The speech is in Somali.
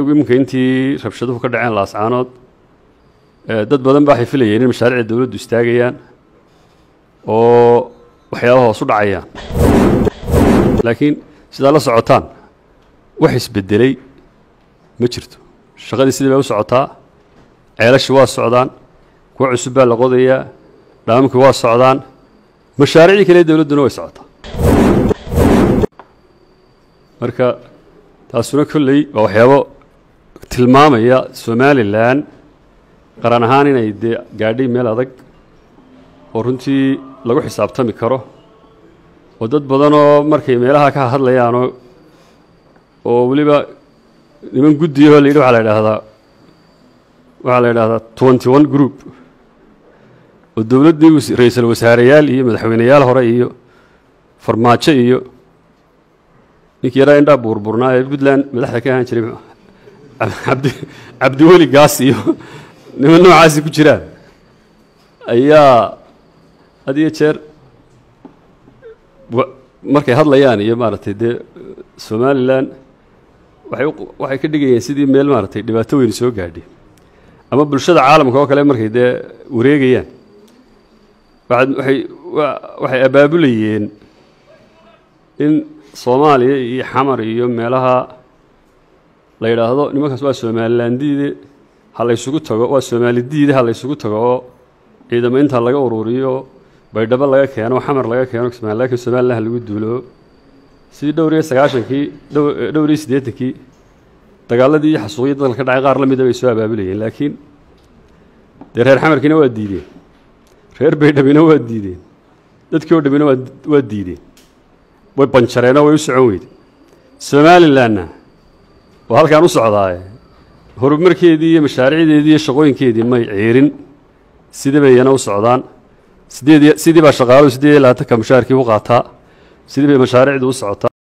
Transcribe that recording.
يمكن أنتي ربشته كده عن الأسعانات dad badan baa xifilaya in mashaariicda dawladdu istaagayaan oo waxyaabaha hoos u dhacayaan laakiin sida la socotaan wax isbedelay ma jirto shaqadii sidii bay u socotaa ceelashu waa socdaan kuwa cusub baa la qodayaa dhaamku waa socdaan mashaariicii kale dawladduna way socotaa marka taasuna kulley waa waxyaabo tilmaamaya Somaliland qaran ahaan inay gaadhay meel adag oo runtii lagu xisaabtami karo oo dad badan oo markay meelaha ka hadlayaan oo waliba niman guddiyo la yiraahdo waxa la yiraahdaa 21 group oo dawladdu ra'iisul wasaarayaal iyo madaxweynayaal hore iyo farmaajo iyo ninkii yara indha burburnaa ee Puntland madaxda ka ahaan jiray Cabdi Weli Gaas iyo niman noocaasi ku jiraan ayaa hadiyo jeer markay hadlayaan iyo maaragtay Somaliland waxay ka dhigayeen sidii meel maaragtay dhibaato weyn soo gaadhay ama bulshada caalamka oo kale markay wareegayaan waxay abaabulayeen in Soomaaliya iyo xamar iyo meelaha la yiraahdo nimankaas waa Somalilandide hal isugu tago waa Soomaalidida hal isugu tago ciidamo inta laga ururiyo baydhabo laga keeno xamar laga keeno Somaliland lagu duulo si dhowr 80kii dagaaladii xasuuqyada dalka dhacay qaar la mid ah ay soo abaabulayeen laakiin reer xamarkina waa diideen reer baydhabina waa diideen dadkii oo dhamina waa diideen way banjareen oo way u socon weeyday Somalilandna waa halkaan u socdaay horumarkeedii iyo mashaariicdeedii iyo shaqooyinkeedii may ciirin sidii bay yana u socdaan sidii baa shaqaaluhu sidii 20 ka mushaarkii u qaataa sidii bay mashaariicdu u socotaa